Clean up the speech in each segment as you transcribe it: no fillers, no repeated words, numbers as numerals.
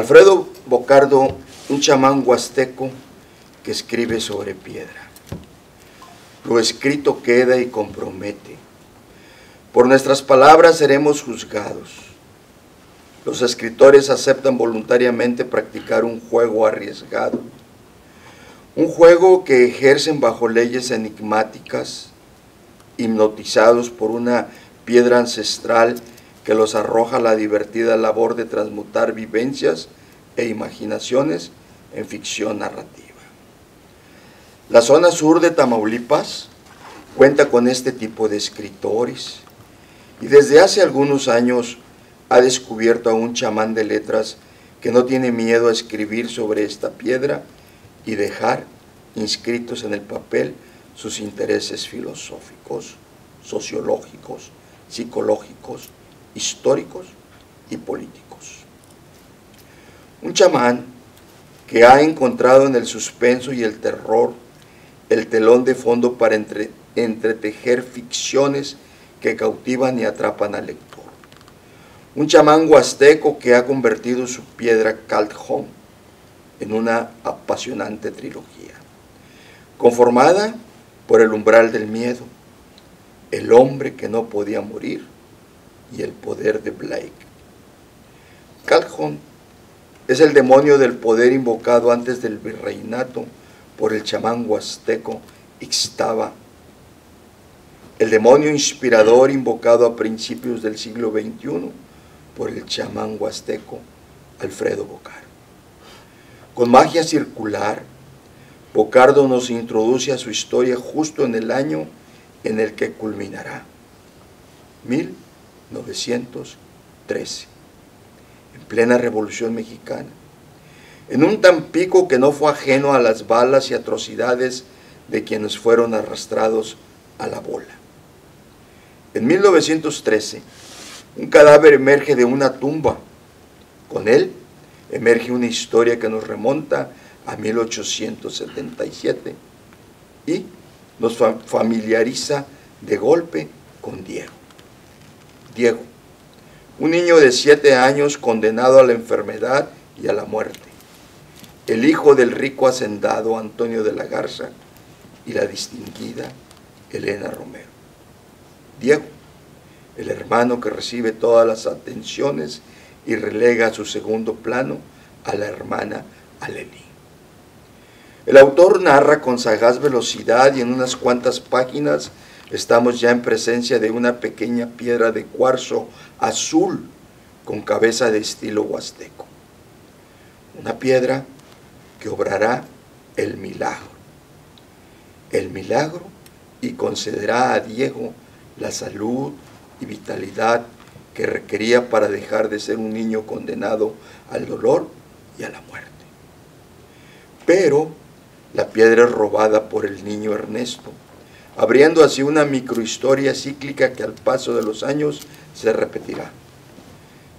Alfredo Bocardo, un chamán huasteco que escribe sobre piedra. Lo escrito queda y compromete. Por nuestras palabras seremos juzgados. Los escritores aceptan voluntariamente practicar un juego arriesgado, un juego que ejercen bajo leyes enigmáticas, hipnotizados por una piedra ancestral que los arroja a la divertida labor de transmutar vivencias e imaginaciones en ficción narrativa. La zona sur de Tamaulipas cuenta con este tipo de escritores y desde hace algunos años ha descubierto a un chamán de letras que no tiene miedo a escribir sobre esta piedra y dejar inscritos en el papel sus intereses filosóficos, sociológicos, psicológicos, históricos y políticos. Un chamán que ha encontrado en el suspenso y el terror el telón de fondo para entretejer ficciones que cautivan y atrapan al lector. Un chamán huasteco que ha convertido su piedra Caldjón en una apasionante trilogía, conformada por el umbral del miedo, el hombre que no podía morir y el poder de Blake. Caldjón es el demonio del poder invocado antes del virreinato por el chamán huasteco Ixtaba, el demonio inspirador invocado a principios del siglo XXI por el chamán huasteco Alfredo Bocardo. Con magia circular, Bocardo nos introduce a su historia justo en el año en el que culminará, 1913, en plena Revolución Mexicana, en un Tampico que no fue ajeno a las balas y atrocidades de quienes fueron arrastrados a la bola. En 1913, un cadáver emerge de una tumba. Con él emerge una historia que nos remonta a 1877 y nos familiariza de golpe con Diego. Diego, un niño de 7 años condenado a la enfermedad y a la muerte, el hijo del rico hacendado Antonio de la Garza y la distinguida Elena Romero. Diego, el hermano que recibe todas las atenciones y relega a su segundo plano a la hermana Alelí. El autor narra con sagaz velocidad y en unas cuantas páginas estamos ya en presencia de una pequeña piedra de cuarzo azul con cabeza de estilo huasteco. Una piedra que obrará el milagro y concederá a Diego la salud y vitalidad que requería para dejar de ser un niño condenado al dolor y a la muerte. Pero la piedra es robada por el niño Ernesto, abriendo así una microhistoria cíclica que al paso de los años se repetirá.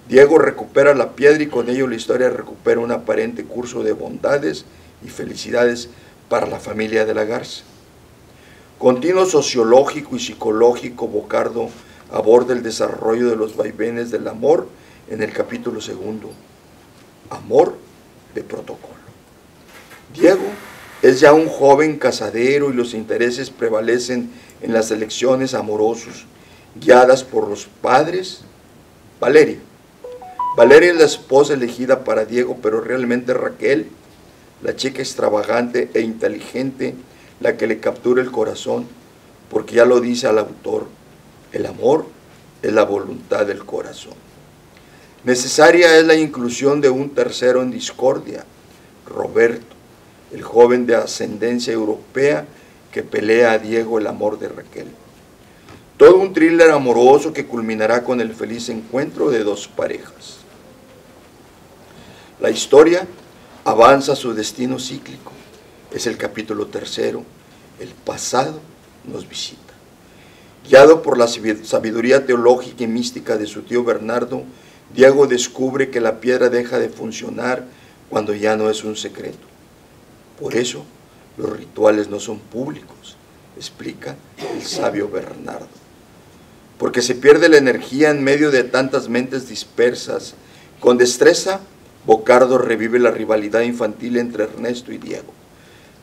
Diego recupera la piedra y con ello la historia recupera un aparente curso de bondades y felicidades para la familia de la Garza. Continuo sociológico y psicológico, Bocardo aborda el desarrollo de los vaivenes del amor en el capítulo 2, Amor de protocolo. Diego es ya un joven casadero y los intereses prevalecen en las elecciones amorosas, guiadas por los padres. Valeria es la esposa elegida para Diego, pero realmente Raquel, la chica extravagante e inteligente, la que le captura el corazón, porque ya lo dice el autor, el amor es la voluntad del corazón. Necesaria es la inclusión de un tercero en discordia, Roberto, el joven de ascendencia europea que pelea a Diego el amor de Raquel. Todo un thriller amoroso que culminará con el feliz encuentro de dos parejas. La historia avanza a su destino cíclico. Es el capítulo 3, el pasado nos visita. Guiado por la sabiduría teológica y mística de su tío Bernardo, Diego descubre que la piedra deja de funcionar cuando ya no es un secreto. Por eso, los rituales no son públicos, explica el sabio Bernardo. Porque se pierde la energía en medio de tantas mentes dispersas. Con destreza Bocardo revive la rivalidad infantil entre Ernesto y Diego.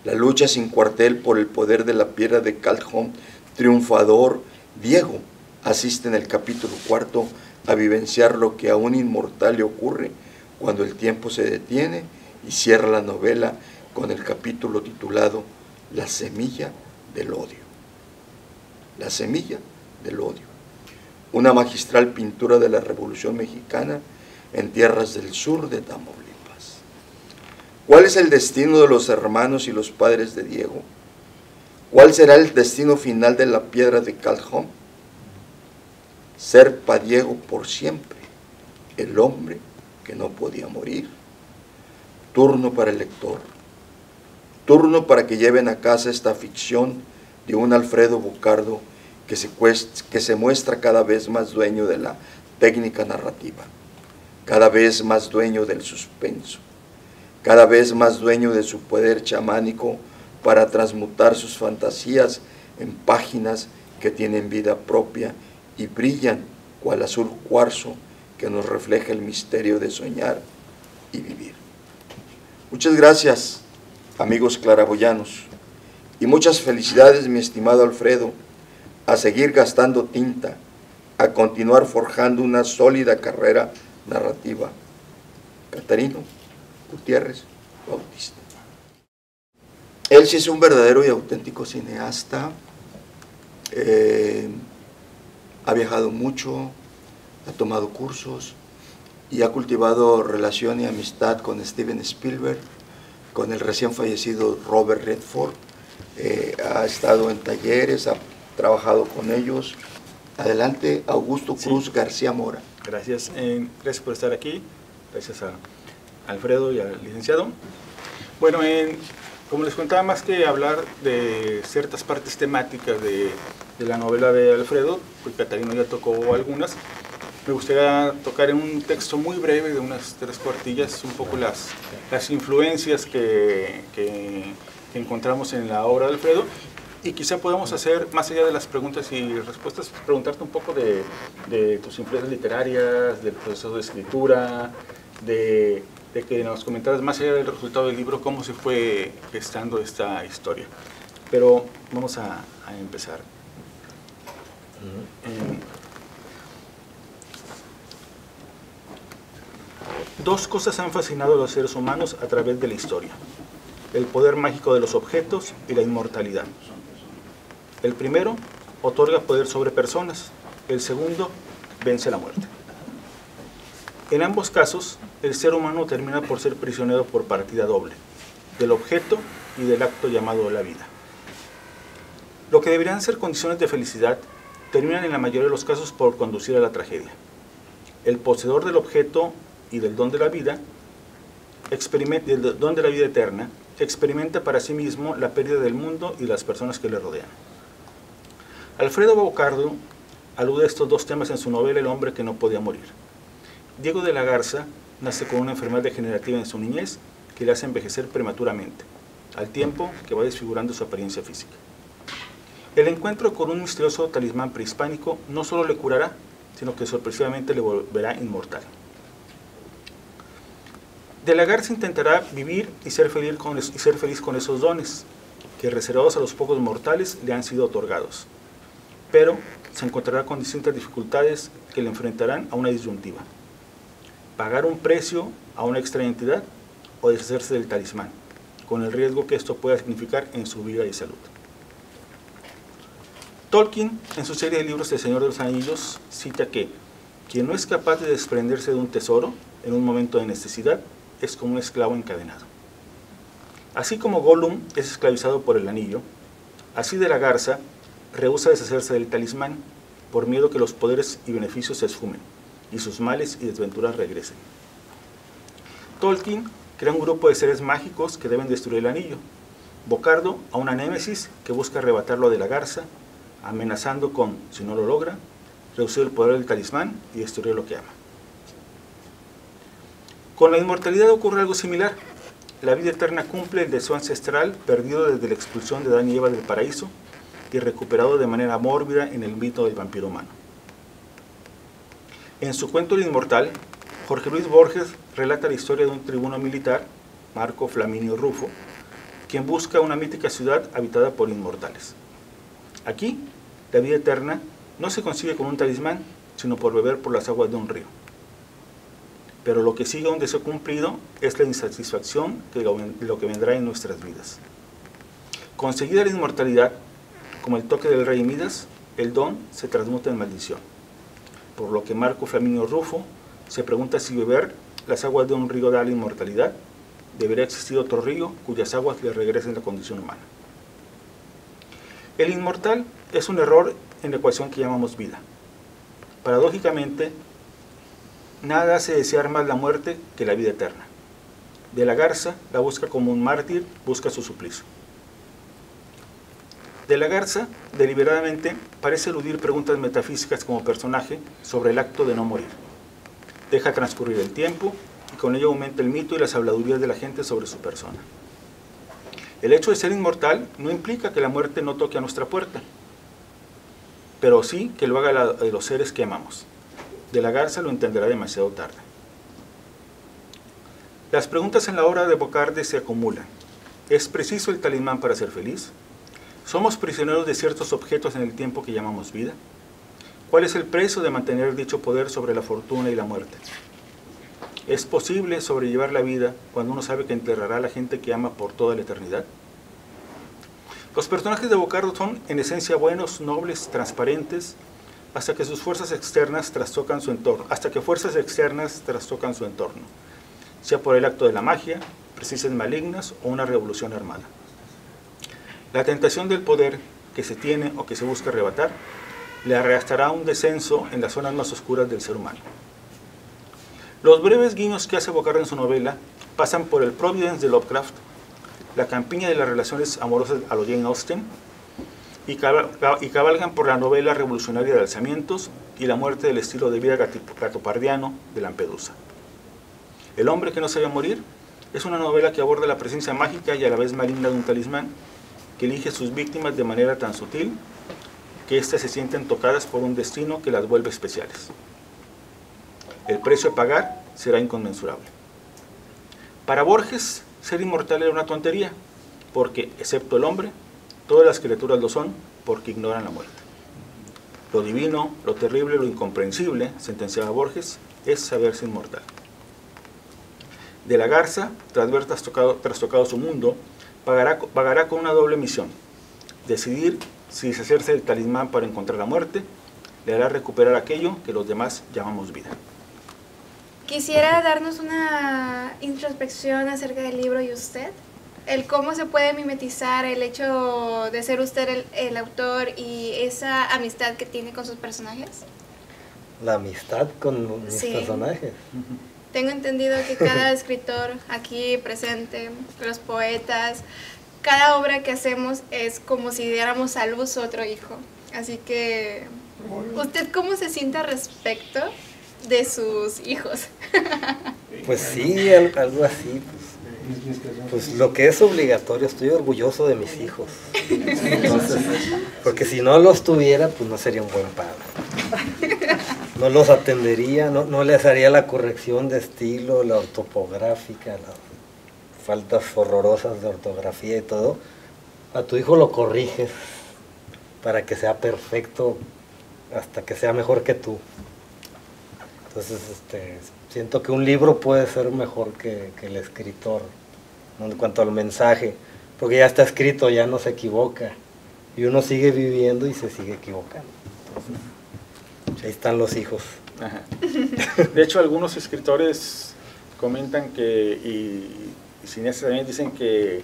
La lucha sin cuartel por el poder de la piedra de Caldjón, triunfador, Diego asiste en el capítulo 4 a vivenciar lo que a un inmortal le ocurre cuando el tiempo se detiene, y cierra la novela con el capítulo titulado La semilla del odio. La semilla del odio. Una magistral pintura de la Revolución Mexicana en tierras del sur de Tamaulipas. ¿Cuál es el destino de los hermanos y los padres de Diego? ¿Cuál será el destino final de la piedra de Caldjón? Ser para Diego por siempre el hombre que no podía morir. Turno para el lector. Turno para que lleven a casa esta ficción de un Alfredo Bocardo que se muestra cada vez más dueño de la técnica narrativa, cada vez más dueño del suspenso, cada vez más dueño de su poder chamánico para transmutar sus fantasías en páginas que tienen vida propia y brillan cual azul cuarzo que nos refleja el misterio de soñar y vivir. Muchas gracias, amigos claraboyanos, y muchas felicidades, mi estimado Alfredo, a seguir gastando tinta, a continuar forjando una sólida carrera narrativa. Catarino Gutiérrez Bautista. Él sí es un verdadero y auténtico cineasta, ha viajado mucho, ha tomado cursos y ha cultivado relación y amistad con Steven Spielberg, con el recién fallecido Robert Redford, ha estado en talleres, ha trabajado con ellos. Adelante, Augusto Cruz García Mora. Gracias, gracias por estar aquí, gracias a Alfredo y al licenciado. Bueno, como les contaba, más que hablar de ciertas partes temáticas de la novela de Alfredo, porque Catarino ya tocó algunas, me gustaría tocar en un texto muy breve de unas 3 cuartillas un poco las influencias que encontramos en la obra de Alfredo, y quizá podamos hacer, más allá de las preguntas y respuestas, preguntarte un poco de tus influencias literarias, del proceso de escritura, de que nos comentaras más allá del resultado del libro, cómo se fue gestando esta historia. Pero vamos a empezar. Dos cosas han fascinado a los seres humanos a través de la historia: el poder mágico de los objetos y la inmortalidad. El primero otorga poder sobre personas, el segundo vence la muerte. En ambos casos, el ser humano termina por ser prisionero por partida doble, del objeto y del acto llamado la vida. Lo que deberían ser condiciones de felicidad terminan en la mayoría de los casos por conducir a la tragedia. El poseedor del objeto y del don de la vida, eterna, experimenta para sí mismo la pérdida del mundo y las personas que le rodean. Alfredo Bocardo alude a estos dos temas en su novela El hombre que no podía morir. Diego de la Garza nace con una enfermedad degenerativa en su niñez que le hace envejecer prematuramente, al tiempo que va desfigurando su apariencia física. El encuentro con un misterioso talismán prehispánico no solo le curará, sino que sorpresivamente le volverá inmortal. De la Garza intentará vivir y ser feliz con esos dones, que reservados a los pocos mortales le han sido otorgados. Pero se encontrará con distintas dificultades que le enfrentarán a una disyuntiva: pagar un precio a una extraña entidad o deshacerse del talismán, con el riesgo que esto pueda significar en su vida y salud. Tolkien, en su serie de libros El Señor de los Anillos, cita que quien no es capaz de desprenderse de un tesoro en un momento de necesidad es como un esclavo encadenado. Así como Gollum es esclavizado por el anillo, así de la Garza rehúsa deshacerse del talismán por miedo que los poderes y beneficios se esfumen y sus males y desventuras regresen. Tolkien crea un grupo de seres mágicos que deben destruir el anillo. Bocardo a una némesis que busca arrebatarlo de la Garza, amenazando con, si no lo logra, reducir el poder del talismán y destruir lo que ama. Con la inmortalidad ocurre algo similar. La vida eterna cumple el deseo ancestral perdido desde la expulsión de Adán y Eva del paraíso y recuperado de manera mórbida en el mito del vampiro humano. En su cuento El Inmortal, Jorge Luis Borges relata la historia de un tribuno militar, Marco Flaminio Rufo, quien busca una mítica ciudad habitada por inmortales. Aquí, la vida eterna no se consigue con un talismán, sino por beber por las aguas de un río. Pero lo que sigue a un deseo cumplido es la insatisfacción de lo que vendrá en nuestras vidas. Conseguida la inmortalidad, como el toque del rey Midas, el don se transmuta en maldición. Por lo que Marco Flaminio Rufo se pregunta si beber las aguas de un río da la inmortalidad, debería existir otro río cuyas aguas le regresen la condición humana. El inmortal es un error en la ecuación que llamamos vida. Paradójicamente, nada hace desear más la muerte que la vida eterna. De la Garza la busca como un mártir, busca su suplicio. De la Garza, deliberadamente, parece eludir preguntas metafísicas como personaje sobre el acto de no morir. Deja transcurrir el tiempo y con ello aumenta el mito y las habladurías de la gente sobre su persona. El hecho de ser inmortal no implica que la muerte no toque a nuestra puerta, pero sí que lo haga la de los seres que amamos. De la Garza lo entenderá demasiado tarde. Las preguntas en la obra de Bocarde se acumulan. ¿Es preciso el talismán para ser feliz? ¿Somos prisioneros de ciertos objetos en el tiempo que llamamos vida? ¿Cuál es el precio de mantener dicho poder sobre la fortuna y la muerte? ¿Es posible sobrellevar la vida cuando uno sabe que enterrará a la gente que ama por toda la eternidad? Los personajes de Bocardo son en esencia buenos, nobles, transparentes, hasta que fuerzas externas trastocan su entorno, sea por el acto de la magia, precisas malignas o una revolución armada. La tentación del poder que se tiene o que se busca arrebatar le arrastrará un descenso en las zonas más oscuras del ser humano. Los breves guiños que hace Bocardo en su novela pasan por el Providence de Lovecraft, la campiña de las relaciones amorosas a lo Jane Austen, y cabalgan por la novela revolucionaria de alzamientos y la muerte del estilo de vida gatopardiano de Lampedusa. El hombre que no sabía morir es una novela que aborda la presencia mágica y a la vez maligna de un talismán que elige a sus víctimas de manera tan sutil que éstas se sienten tocadas por un destino que las vuelve especiales. El precio a pagar será inconmensurable. Para Borges, ser inmortal era una tontería, porque, excepto el hombre, todas las criaturas lo son porque ignoran la muerte. Lo divino, lo terrible, lo incomprensible, sentenciaba Borges, es saberse inmortal. De la Garza, tras haber trastocado su mundo, vagará con una doble misión: decidir si deshacerse del talismán para encontrar la muerte, le hará recuperar aquello que los demás llamamos vida. Quisiera darnos una introspección acerca del libro y usted. El cómo se puede mimetizar el hecho de ser usted el autor y esa amistad que tiene con sus personajes. La amistad con mis personajes. Tengo entendido que cada escritor aquí presente, los poetas, cada obra que hacemos es como si diéramos a luz otro hijo. Así que, ¿usted cómo se siente al respecto de sus hijos? Pues sí, algo así. Pues lo que es obligatorio, estoy orgulloso de mis hijos. Entonces, porque si no los tuviera, pues no sería un buen padre. No los atendería, no les haría la corrección de estilo, la ortopográfica, las faltas horrorosas de ortografía y todo. A tu hijo lo corriges para que sea perfecto hasta que sea mejor que tú. Entonces, siento que un libro puede ser mejor que el escritor, ¿no? En cuanto al mensaje, porque ya está escrito, ya no se equivoca, y uno sigue viviendo y se sigue equivocando. Entonces, ahí están los hijos. Ajá. De hecho, algunos escritores comentan que, y cineastas también dicen que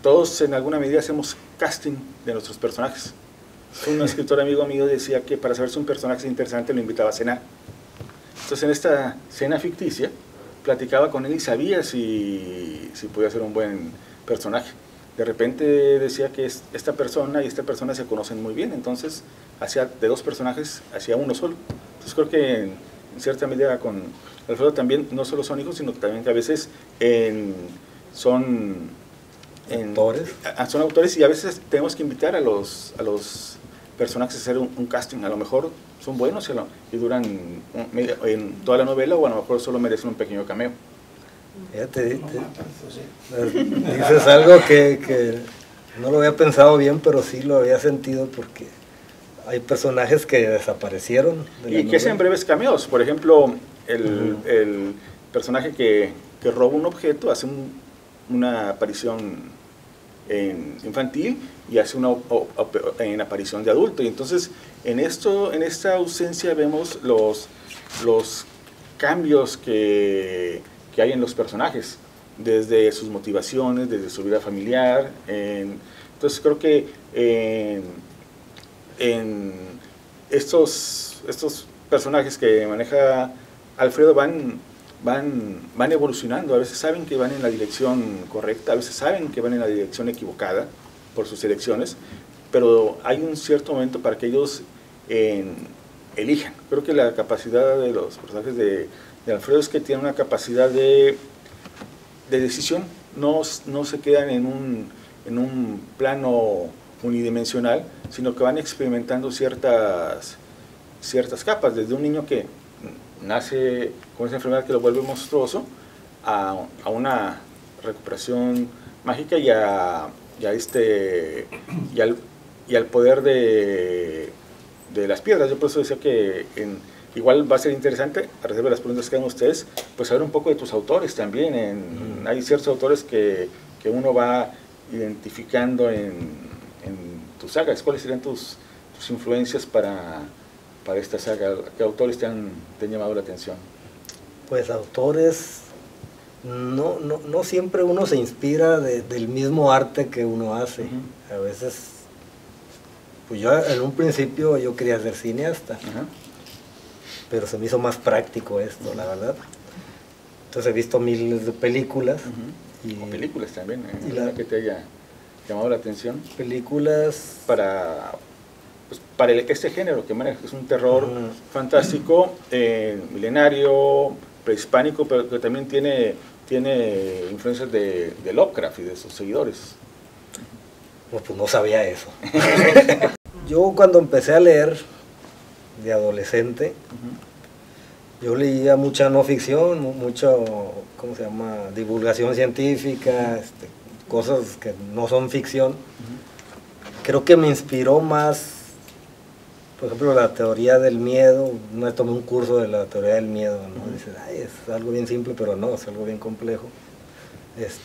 todos en alguna medida hacemos casting de nuestros personajes. Un escritor amigo mío decía que para saber si un personaje es interesante lo invitaba a cenar. Entonces, en esta cena ficticia, platicaba con él y sabía si podía ser un buen personaje. De repente decía que esta persona y esta persona se conocen muy bien, entonces de dos personajes hacía uno solo. Entonces creo que en cierta medida con Alfredo también no solo son hijos, sino que también que a veces son autores y a veces tenemos que invitar a los personajes hacer un casting, a lo mejor son buenos y duran en toda la novela, o a lo mejor solo merecen un pequeño cameo. Fíjate, dices algo que no lo había pensado bien, pero sí lo había sentido, porque hay personajes que desaparecieron de la Y que hacen breves cameos. Por ejemplo, el personaje que roba un objeto hace una aparición infantil y hace una aparición de adulto. Y entonces, en esta ausencia vemos los cambios que hay en los personajes, desde sus motivaciones, desde su vida familiar. Entonces creo que en estos personajes que maneja Alfredo van evolucionando. A veces saben que van en la dirección correcta, a veces saben que van en la dirección equivocada por sus elecciones, pero hay un cierto momento para que ellos elijan. Creo que la capacidad de los personajes de Alfredo es que tienen una capacidad de decisión, no se quedan en un plano unidimensional, sino que van experimentando ciertas capas, desde un niño que nace con esa enfermedad que lo vuelve monstruoso, a una recuperación mágica y al poder de las piedras. Yo por eso decía que igual va a ser interesante, a reserva de las preguntas que hagan ustedes, pues saber un poco de tus autores también. Hay ciertos autores que uno va identificando en tus sagas. ¿Cuáles serían tus influencias para esta saga? ¿Qué autores te han llamado la atención? Pues autores, no siempre uno se inspira del mismo arte que uno hace. A veces, pues yo en un principio yo quería ser cineasta, pero se me hizo más práctico esto, la verdad. Entonces he visto miles de películas. O películas también, ¿alguna que te haya llamado la atención? Películas para este género que maneja, que es un terror fantástico, milenario, prehispánico, pero que también tiene influencias de Lovecraft y de sus seguidores. Pues no sabía eso. Yo cuando empecé a leer de adolescente, yo leía mucha no ficción, mucho, ¿cómo se llama?, divulgación científica, cosas que no son ficción. Creo que me inspiró más, por ejemplo, la teoría del miedo. Me tomé un curso de la teoría del miedo, ¿no? Dices, es algo bien simple, pero no, es algo bien complejo. Pues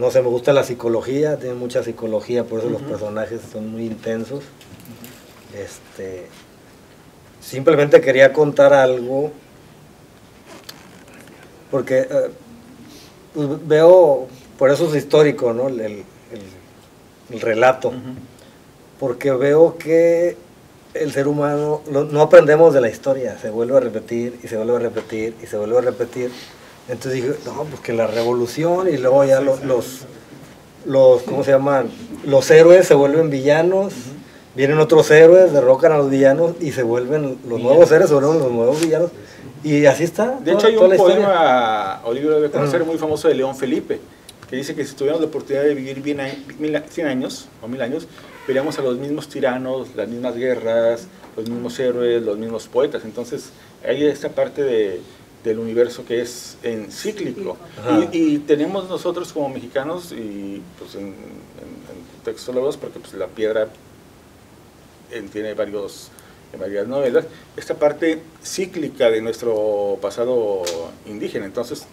no sé, me gusta la psicología, tiene mucha psicología, por eso los personajes son muy intensos. Simplemente quería contar algo, porque pues veo, por eso es histórico, ¿no?, el relato, porque veo que el ser humano, no aprendemos de la historia, se vuelve a repetir, y se vuelve a repetir, y se vuelve a repetir. Entonces dije, no, pues que la revolución, y luego ya los ¿cómo se llaman?, los héroes se vuelven villanos, vienen otros héroes, derrocan a los villanos, y se vuelven los nuevos héroes, se vuelven los nuevos villanos, y así está. De hecho hay un poema, Oliver debe conocer, muy famoso, de León Felipe, que dice que si tuviéramos la oportunidad de vivir 100 años, o 1000 años, veríamos a los mismos tiranos, las mismas guerras, los mismos héroes, los mismos poetas. Entonces hay esta parte del universo que es cíclico. Y tenemos nosotros como mexicanos, y pues en textólogos, porque pues la piedra tiene varias novelas, esta parte cíclica de nuestro pasado indígena. Entonces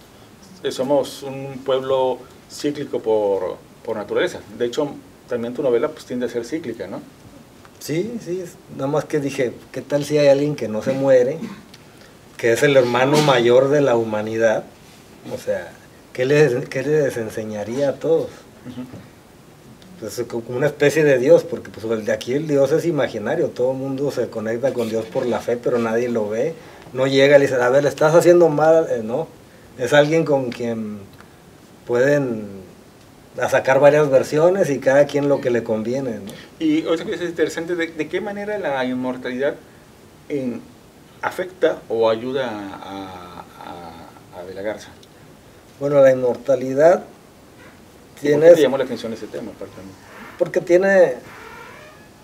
somos un pueblo cíclico por naturaleza. De hecho, también tu novela pues tiende a ser cíclica, ¿no? Sí, nada más que dije, ¿qué tal si hay alguien que no se muere, que es el hermano mayor de la humanidad? O sea, ¿qué les enseñaría a todos? Pues como una especie de Dios, porque pues de aquí el Dios es imaginario, todo el mundo se conecta con Dios por la fe, pero nadie lo ve, no llega y le dice, a ver, le estás haciendo mal, no, es alguien con quien pueden sacar varias versiones y cada quien lo que le conviene, ¿no? Y otra cosa interesante, ¿de qué manera la inmortalidad afecta o ayuda a De la Garza? Bueno, la inmortalidad ¿Por qué te llamó la atención ese tema? Porque tiene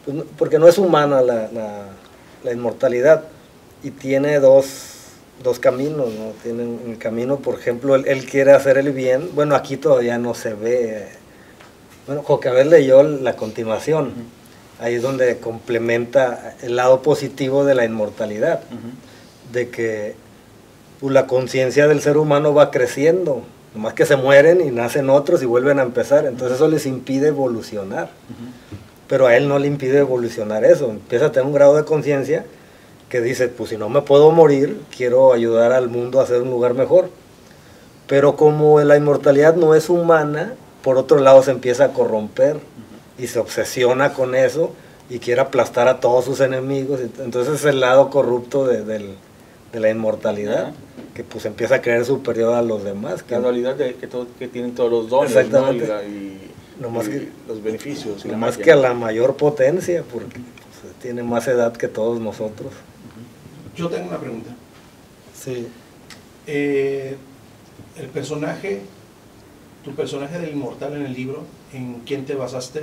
pues, porque no es humana la inmortalidad, y tiene dos caminos, ¿no? Tiene un camino, por ejemplo, él quiere hacer el bien. Bueno, aquí todavía no se ve. Bueno, Jocabel leyó la continuación. Ahí es donde complementa el lado positivo de la inmortalidad, de que pues, la conciencia del ser humano va creciendo, nomás que se mueren y nacen otros y vuelven a empezar, entonces eso les impide evolucionar. Pero a él no le impide evolucionar eso, empieza a tener un grado de conciencia que dice, pues si no me puedo morir, quiero ayudar al mundo a hacer un lugar mejor. Pero como la inmortalidad no es humana, por otro lado se empieza a corromper y se obsesiona con eso y quiere aplastar a todos sus enemigos. Entonces es el lado corrupto de la inmortalidad, que pues empieza a creer superior a los demás. La dualidad de que tienen todos los dones, exactamente, ¿no? y los beneficios. No más que a la mayor potencia, porque pues, tiene más edad que todos nosotros. Yo tengo una pregunta. Sí. El personaje, tu personaje del inmortal en el libro, ¿en quién te basaste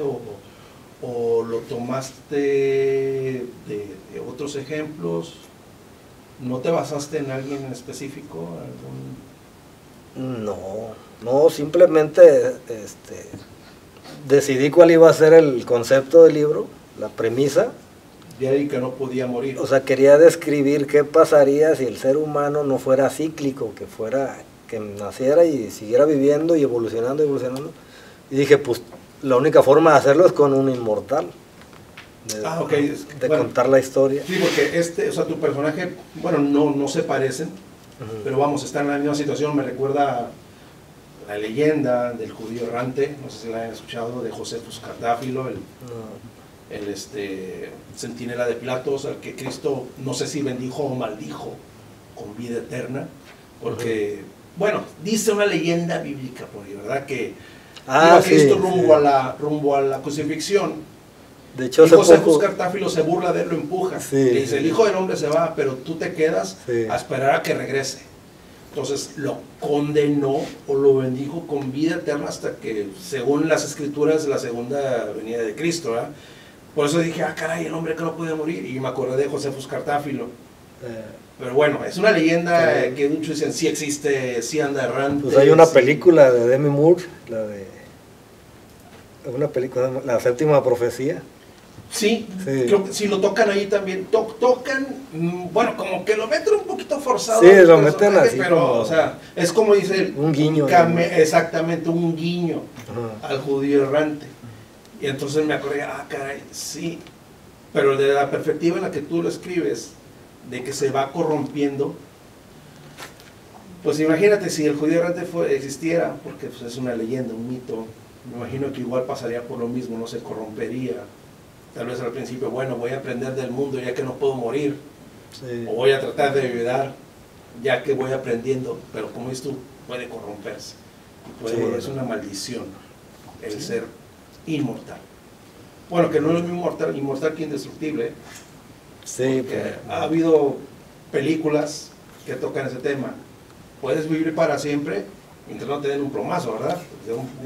o lo tomaste de otros ejemplos? ¿No te basaste en alguien en específico? No, simplemente decidí cuál iba a ser el concepto del libro, la premisa. De ahí que no podía morir. O sea, quería describir qué pasaría si el ser humano no fuera cíclico, que naciera y siguiera viviendo y evolucionando. Y dije, pues la única forma de hacerlo es con un inmortal. De contar la historia. Sí, porque o sea, tu personaje, bueno, no se parecen, pero vamos, está en la misma situación. Me recuerda la leyenda del judío errante, no sé si la han escuchado, de Josefus Cardáfilo, el centinela de Pilatos, al que Cristo, no sé si bendijo o maldijo con vida eterna, porque, bueno, dice una leyenda bíblica, por ahí, ¿verdad? Que iba Cristo rumbo a la crucifixión. De hecho, y Josefus Cardáfilo se burla de él, lo empuja. Le dice, el Hijo del Hombre se va, pero tú te quedas a esperar a que regrese. Entonces lo condenó o lo bendijo con vida eterna hasta que, según las escrituras, la segunda venida de Cristo, ¿verdad? Por eso dije, caray, el hombre que no podía morir. Y me acordé de Josefus Cardáfilo. Pero bueno, es una leyenda que muchos dicen, sí existe, sí anda errante. Pues hay una película de Demi Moore, una película, La Séptima Profecía. Sí, creo que si lo tocan ahí también, tocan, bueno, como que lo meten un poquito forzado. Sí, lo meten así. Pero, como, o sea, es como dice... Un guiño. Exactamente, un guiño al judío errante. Y entonces me acordé, caray, sí. Pero de la perspectiva en la que tú lo escribes, de que se va corrompiendo, pues imagínate si el judío errante existiera, porque pues, es una leyenda, un mito, me imagino que igual pasaría por lo mismo, no se corrompería. Tal vez al principio, bueno, voy a aprender del mundo ya que no puedo morir, o voy a tratar de ayudar ya que voy aprendiendo, pero como dices tú, puede corromperse, puede volverse una maldición el ser inmortal. Bueno, que no es lo mismo inmortal que indestructible, porque ha habido películas que tocan ese tema. Puedes vivir para siempre mientras no te den un plomazo, ¿verdad?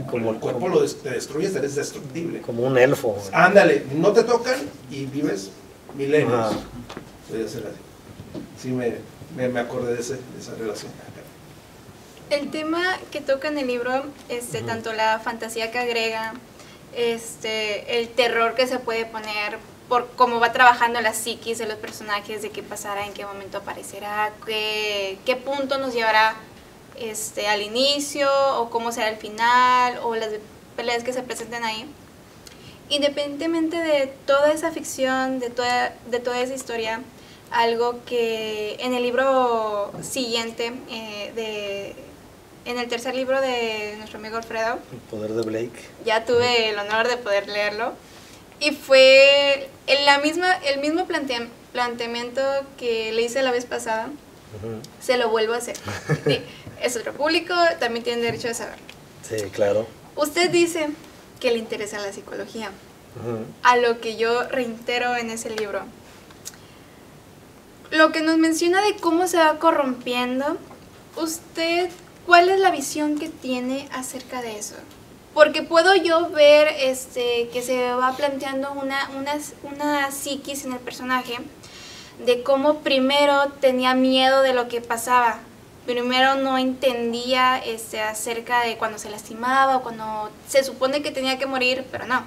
Como el cuerpo te destruyes, eres destructible. Como un elfo. Ándale, no te tocan y vives milenios. Puede ser así. Sí, me acordé de esa relación. El tema que toca en el libro, tanto la fantasía que agrega, el terror que se puede poner por cómo va trabajando la psiquis de los personajes, de qué pasará, en qué momento aparecerá, qué punto nos llevará al inicio, o cómo será el final, o las peleas que se presenten ahí. Independientemente de toda esa ficción, de toda esa historia, algo que en el libro siguiente, en el tercer libro de nuestro amigo Alfredo, El poder de Blake, ya tuve el honor de poder leerlo, y fue el mismo planteamiento que le hice la vez pasada. Se lo vuelvo a hacer. Sí, es otro público, también tienen derecho a saberlo. Sí, claro. Usted dice que le interesa la psicología, a lo que yo reitero en ese libro. Lo que nos menciona de cómo se va corrompiendo, usted, ¿cuál es la visión que tiene acerca de eso? Porque puedo yo ver que se va planteando una psiquis en el personaje de cómo primero tenía miedo de lo que pasaba. Primero no entendía acerca de cuando se lastimaba o cuando se supone que tenía que morir, pero no.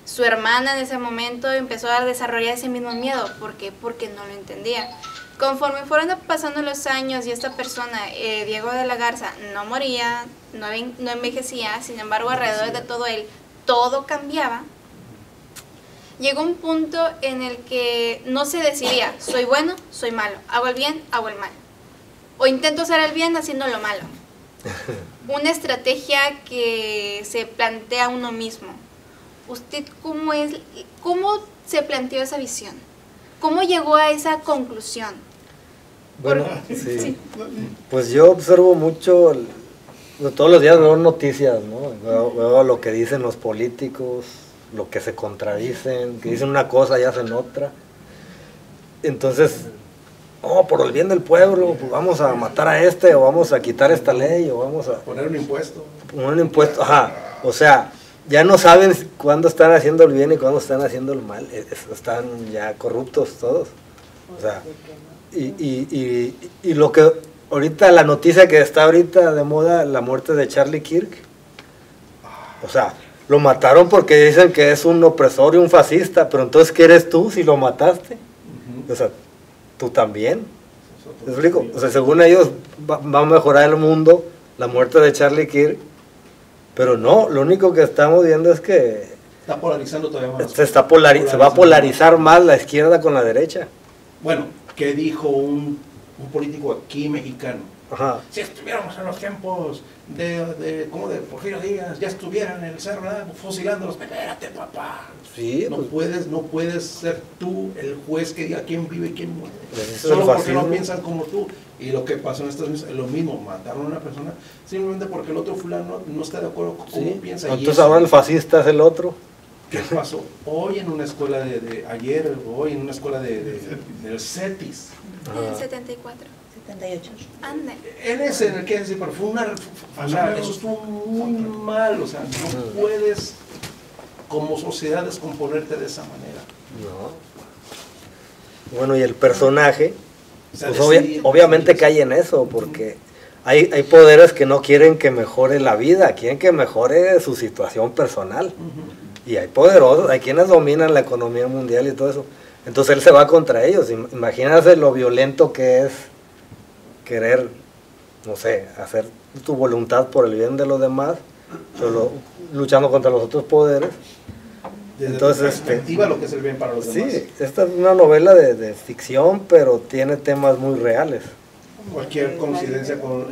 Su hermana en ese momento empezó a desarrollar ese mismo miedo. ¿Por qué? Porque no lo entendía. Conforme fueron pasando los años y esta persona, Diego de la Garza, no moría, no envejecía, sin embargo alrededor de todo él, todo cambiaba, llegó un punto en el que no se decidía, soy bueno, soy malo, hago el bien, hago el mal. O intento hacer el bien haciendo lo malo. Una estrategia que se plantea uno mismo. ¿Usted cómo se planteó esa visión? ¿Cómo llegó a esa conclusión? Bueno, sí. Pues yo observo mucho, todos los días veo noticias, ¿no? Veo lo que dicen los políticos, lo que se contradicen, que dicen una cosa y hacen otra. Entonces, por el bien del pueblo, pues vamos a matar a o vamos a quitar esta ley, o vamos a poner un impuesto. Poner un impuesto, o sea, ya no saben cuándo están haciendo el bien y cuándo están haciendo el mal, están ya corruptos todos. O sea, y lo que ahorita, la noticia que está ahorita de moda, la muerte de Charlie Kirk, o sea, lo mataron porque dicen que es un opresor y un fascista, pero entonces, ¿qué eres tú si lo mataste? O sea, tú también. ¿Me explico? O sea, según ellos va a mejorar el mundo la muerte de Charlie Kirk, pero no, lo único que estamos viendo es que está polarizando todavía más. Se va a polarizar más la izquierda con la derecha. Bueno, ¿qué dijo un político aquí mexicano? Ajá. Si estuviéramos en los tiempos de Porfirio Díaz, ya estuvieran en el cerro fusilándolos. Espérate, papá. Sí, no puedes ser tú el juez que diga quién vive y quién muere. Solo porque no piensan como tú. Y lo que pasó en Estados Unidos es lo mismo, mataron a una persona simplemente porque el otro fulano no está de acuerdo con cómo piensa. Entonces ahora el fascista es el otro. ¿Qué pasó? Hoy en una escuela hoy en una escuela del CETIS. En el 74. 78. Ande. Él es en el que decir, pero fue eso estuvo muy mal, o sea, no puedes como sociedad descomponerte de esa manera. No. Bueno, y el personaje, pues obviamente cae en eso, porque hay poderes que no quieren que mejore la vida, quieren que mejore su situación personal. Y hay poderosos, hay quienes dominan la economía mundial y todo eso. Entonces él se va contra ellos. Imagínate lo violento que es querer, no sé, hacer tu voluntad por el bien de los demás, solo luchando contra los otros poderes. Desde entonces, tu perspectiva, lo que es el bien para los demás. Sí, esta es una novela de ficción, pero tiene temas muy reales. Cualquier coincidencia con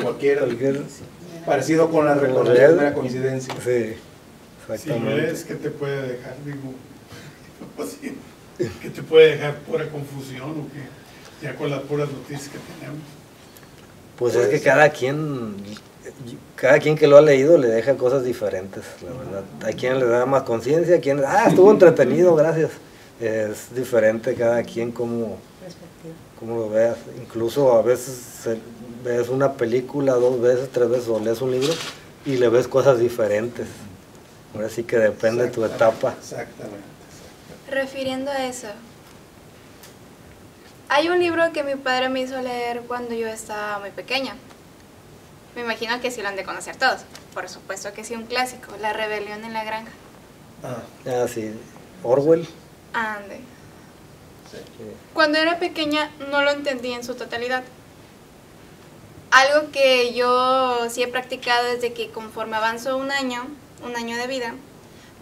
cualquier parecido con la real coincidencia. Sí, exactamente. Si ves que te puede dejar, que te puede dejar pura confusión o que ya con las puras noticias que tenemos. Pues es que cada quien que lo ha leído le deja cosas diferentes, la verdad. Hay quien le da más conciencia, quien estuvo entretenido, gracias. Es diferente cada quien como lo veas. Incluso a veces ves una película 2 veces, 3 veces, o lees un libro y le ves cosas diferentes. Ahora sí que depende de tu etapa. Exactamente. Refiriendo a eso, hay un libro que mi padre me hizo leer cuando yo estaba muy pequeña. Me imagino que sí lo han de conocer todos. Por supuesto que sí, un clásico, La rebelión en la granja. Sí. Orwell. Ande. Sí. Cuando era pequeña no lo entendí en su totalidad. Algo que yo sí he practicado desde que conforme avanzo un año de vida,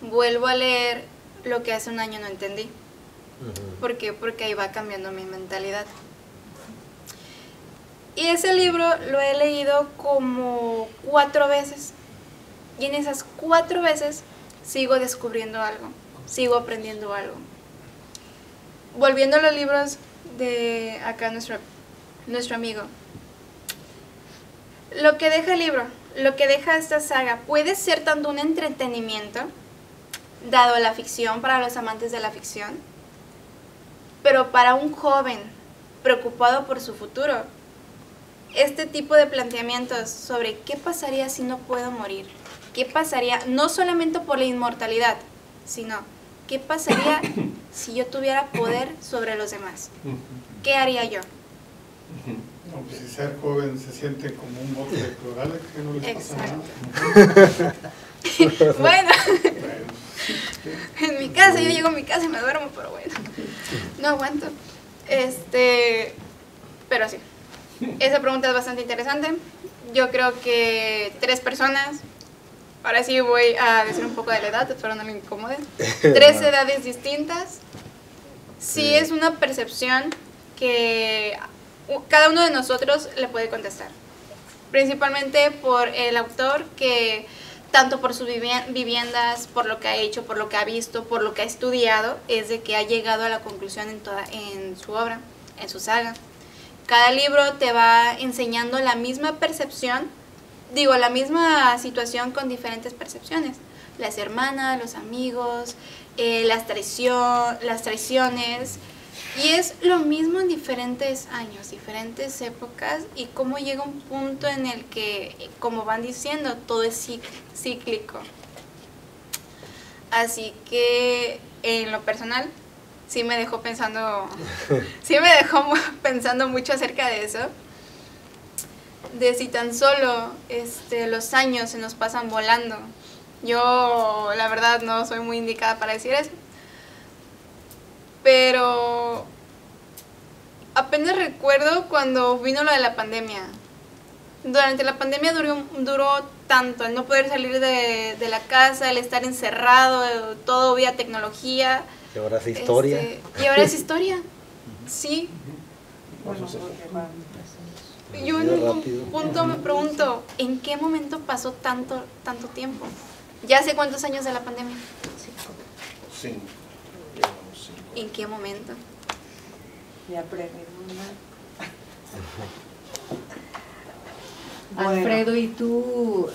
vuelvo a leer lo que hace un año no entendí. ¿Por qué? Porque ahí va cambiando mi mentalidad. Y ese libro lo he leído como 4 veces. Y en esas 4 veces sigo descubriendo algo, sigo aprendiendo algo. Volviendo a los libros de acá nuestro amigo. Lo que deja el libro, lo que deja esta saga, puede ser tanto un entretenimiento, dado la ficción, para los amantes de la ficción, pero para un joven preocupado por su futuro, este tipo de planteamientos sobre qué pasaría si no puedo morir, ¿qué pasaría? No solamente por la inmortalidad, sino, ¿qué pasaría si yo tuviera poder sobre los demás? ¿Qué haría yo? No, pues si ser joven se siente como un bote de clorales, que no les pasa nada. Bueno, en mi casa, yo llego a mi casa y me duermo, pero bueno, no aguanto. Pero sí, esa pregunta es bastante interesante. Yo creo que 3 personas, ahora sí voy a decir un poco de la edad, espero no me incomoden. 3 edades distintas. Sí es una percepción que cada uno de nosotros le puede contestar. Principalmente por el autor, que tanto por sus viviendas, por lo que ha hecho, por lo que ha visto, por lo que ha estudiado, es de que ha llegado a la conclusión en su obra, en su saga. Cada libro te va enseñando la misma percepción, la misma situación con diferentes percepciones. Las hermanas, los amigos, las traiciones. Y es lo mismo en diferentes años, diferentes épocas, y cómo llega un punto en el que, como van diciendo, todo es cíclico. Así que, en lo personal, sí me dejó pensando mucho acerca de eso. De si tan solo los años se nos pasan volando. Yo, la verdad, no soy muy indicada para decir eso. Pero apenas recuerdo cuando vino lo de la pandemia. Durante la pandemia duró tanto, el no poder salir de la casa, el estar encerrado, todo vía tecnología. Y ahora es historia. Y ahora es historia, sí. Yo en un punto me pregunto, ¿en qué momento pasó tanto tiempo? ¿Ya hace cuántos años de la pandemia? 5. ¿En qué momento? Ya pregunta. Alfredo, ¿y tú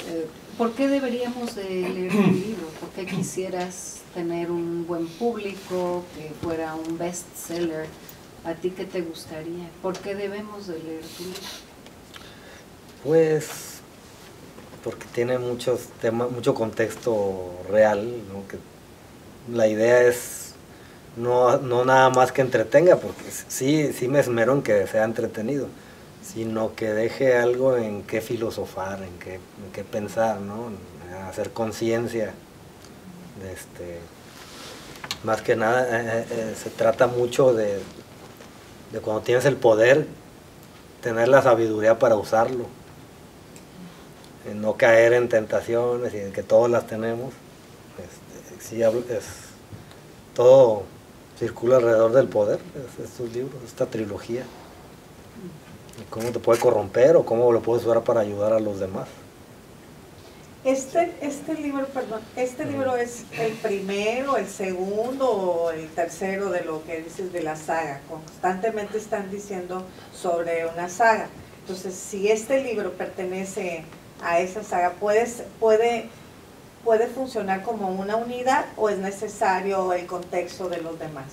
por qué deberíamos de leer tu libro? ¿Por qué quisieras tener un buen público, que fuera un bestseller? ¿A ti qué te gustaría? ¿Por qué debemos de leer tu libro? Pues porque tiene muchos temas, mucho contexto real, ¿no? Que la idea es no nada más que entretenga, porque sí me esmero en que sea entretenido, sino que deje algo en qué filosofar, en qué pensar, ¿no? En hacer conciencia. Más que nada se trata mucho de cuando tienes el poder, tener la sabiduría para usarlo, en no caer en tentaciones, y en que todos las tenemos. Todo circula alrededor del poder, estos libros, esta trilogía. Y cómo te puede corromper o cómo lo puedes usar para ayudar a los demás. Este libro es el primero, el segundo o el tercero de lo que dices de la saga. Constantemente están diciendo sobre una saga. Entonces, si este libro pertenece a esa saga, ¿puede funcionar como una unidad o es necesario el contexto de los demás?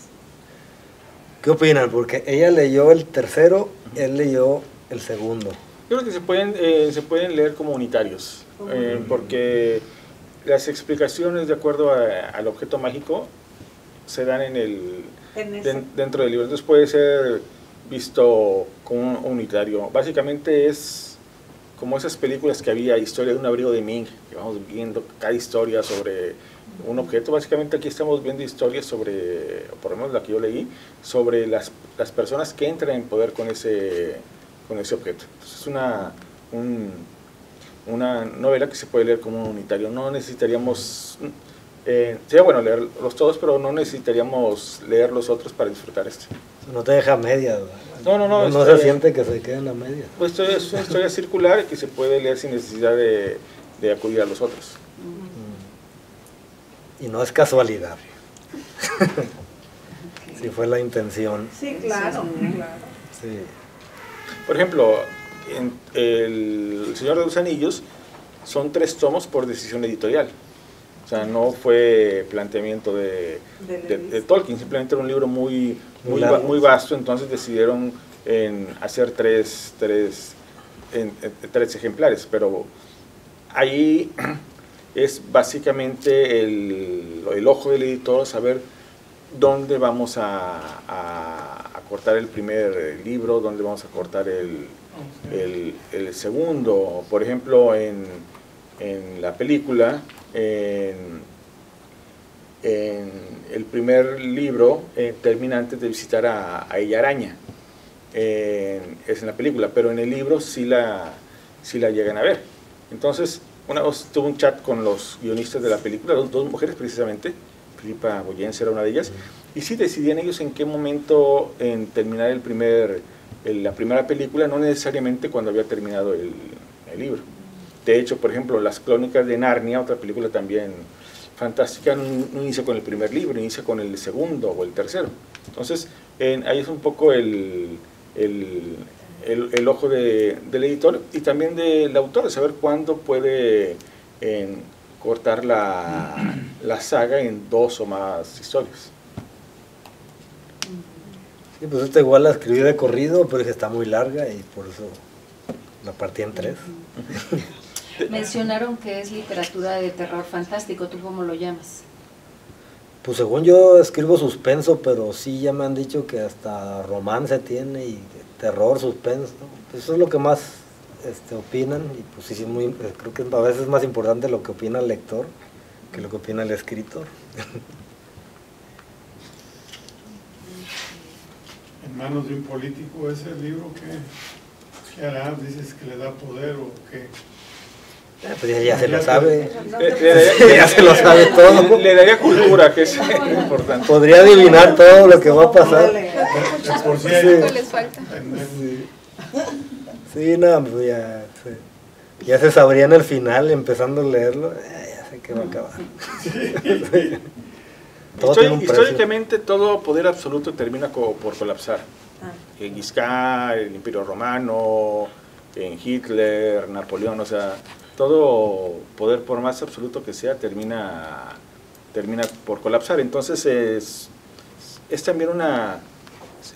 ¿Qué opinan? Porque ella leyó el tercero, él leyó el segundo. Yo creo que se pueden leer como unitarios, porque las explicaciones de acuerdo al objeto mágico se dan dentro del libro. Entonces puede ser visto como un unitario. Básicamente es como esas películas que había, Historia de un abrigo de Ming, que vamos viendo cada historia sobre un objeto. Básicamente aquí estamos viendo historias sobre, por lo menos la que yo leí, sobre las personas que entran en poder con ese objeto. Entonces es una novela que se puede leer como un unitario. No necesitaríamos, sería bueno leerlos todos, pero no necesitaríamos leer los otros para disfrutar este. No te deja media, ¿verdad? No se siente que se quede en la media. Pues esto es una historia circular que se puede leer sin necesidad de acudir a los otros. Y no es casualidad. Si fue la intención. Sí, claro. Sí. Por ejemplo, en El Señor de los Anillos son 3 tomos por decisión editorial. O sea, no fue planteamiento de Tolkien, simplemente era un libro muy vasto, entonces decidieron hacer 3 ejemplares, pero ahí es básicamente el ojo del editor, saber dónde vamos a cortar el primer libro, dónde vamos a cortar el segundo. Por ejemplo, en la película, en el primer libro termina antes de visitar a ella araña. Es en la película, pero en el libro sí la llegan a ver. Entonces, una vez tuve un chat con los guionistas de la película, dos mujeres precisamente, Filipa Boyens era una de ellas, y sí decidían ellos en qué momento en terminar la primera película, no necesariamente cuando había terminado el libro. De hecho, por ejemplo, Las Crónicas de Narnia, otra película también fantástica, no inicia con el primer libro, inicia con el segundo o el tercero. Entonces, ahí es un poco el ojo del editor y también del autor, de saber cuándo puede cortar la saga en 2 o más historias. Sí, pues esta igual la escribí de corrido, pero dije está muy larga y por eso la partí en 3. Mencionaron que es literatura de terror fantástico, ¿tú cómo lo llamas? Pues según yo escribo suspenso, pero sí ya me han dicho que hasta romance tiene y terror, suspenso. Eso es lo que más opinan y pues sí, creo que a veces es más importante lo que opina el lector que lo que opina el escritor. En manos de un político ese libro, ¿qué hará? ¿Dices que le da poder o qué? Pues ya se lo sabe. Ya se lo sabe todo. Le daría cultura, que es importante. Podría adivinar todo lo que va a pasar. Por si les falta. Sí, no, pues ya se sabría en el final, empezando a leerlo, ya sé que va a acabar. Históricamente todo poder absoluto termina por colapsar. En Genghis Khan, el Imperio Romano, en Hitler, Napoleón, o sea, todo poder, por más absoluto que sea, termina por colapsar. Entonces es también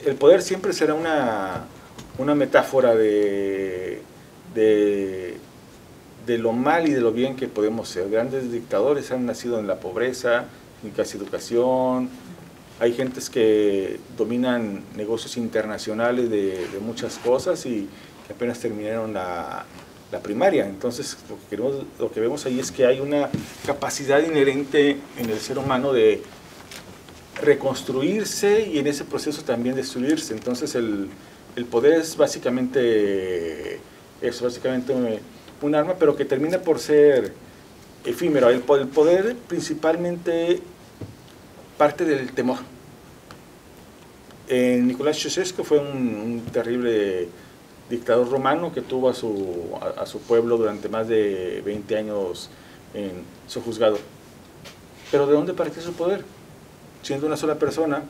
el poder siempre será una metáfora de lo mal y de lo bien que podemos ser. Grandes dictadores han nacido en la pobreza, sin casi educación. Hay gentes que dominan negocios internacionales de muchas cosas y que apenas terminaron la primaria. Entonces lo que vemos ahí es que hay una capacidad inherente en el ser humano de reconstruirse y en ese proceso también destruirse. Entonces el poder es básicamente eso, básicamente un arma, pero que termina por ser efímero. El poder principalmente parte del temor. Nicolás Ceausescu fue un terrible dictador romano que tuvo a su pueblo durante más de 20 años sojuzgado. Pero ¿de dónde partió su poder? Siendo una sola persona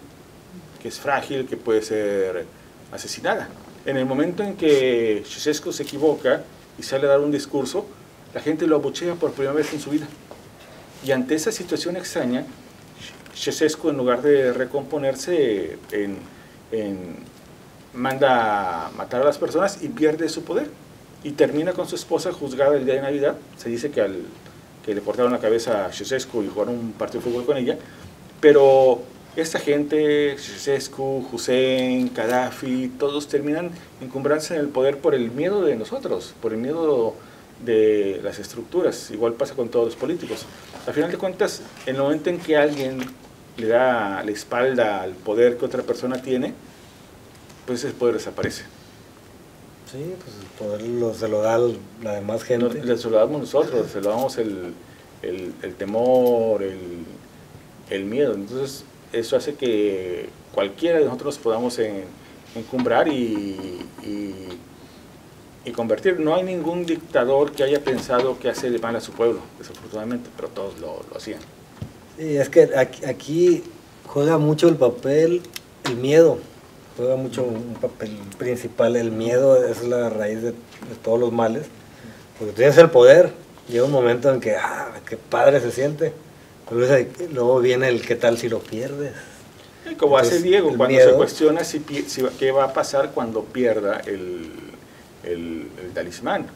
que es frágil, que puede ser asesinada. En el momento en que Ceausescu se equivoca y sale a dar un discurso, la gente lo abuchea por primera vez en su vida. Y ante esa situación extraña, Ceausescu, en lugar de recomponerse, manda a matar a las personas y pierde su poder. Y termina con su esposa juzgada el día de Navidad. Se dice que le cortaron la cabeza a Ceausescu y jugaron un partido de fútbol con ella. Pero esta gente, Ceausescu, Hussein, Gaddafi, todos terminan encumbrándose en el poder por el miedo de nosotros, por el miedo de las estructuras. Igual pasa con todos los políticos. Al final de cuentas, en el momento en que alguien le da la espalda al poder que otra persona tiene, pues ese poder desaparece. Sí, pues el poder se lo da la demás gente. Se lo damos nosotros, se lo damos el temor, el miedo. Entonces eso hace que cualquiera de nosotros podamos encumbrar y convertir. No hay ningún dictador que haya pensado que hace mal a su pueblo, desafortunadamente, pero todos lo hacían. Sí, es que aquí juega mucho el papel, el miedo, juega mucho un papel principal. El miedo es la raíz de todos los males, porque tú tienes el poder, llega un momento en que, qué padre se siente, luego viene el qué tal si lo pierdes. Como Entonces, hace Diego, cuando miedo, se cuestiona qué va a pasar cuando pierda el talismán.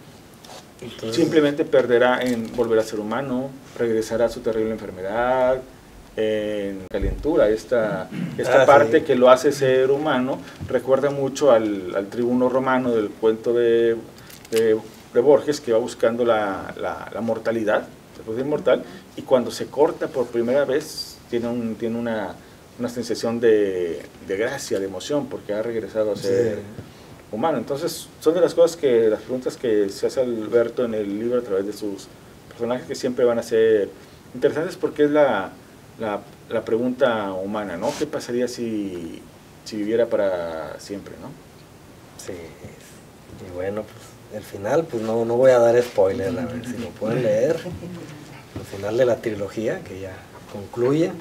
Entonces, simplemente perderá en volver a ser humano, regresará a su terrible enfermedad, en calentura. Esta parte sí, que lo hace ser humano recuerda mucho al tribuno romano del cuento de Borges, que va buscando la mortalidad, se puede decir mortal, y cuando se corta por primera vez tiene una sensación de gracia, de emoción, porque ha regresado a ser humano. Entonces son de las preguntas que se hace Alberto en el libro a través de sus personajes, que siempre van a ser interesantes, porque es la pregunta humana, ¿no? ¿Qué pasaría si viviera para siempre, ¿no? sí, y bueno, pues el final, pues no voy a dar spoiler, a ver si lo pueden leer. El final de la trilogía, que ya concluye.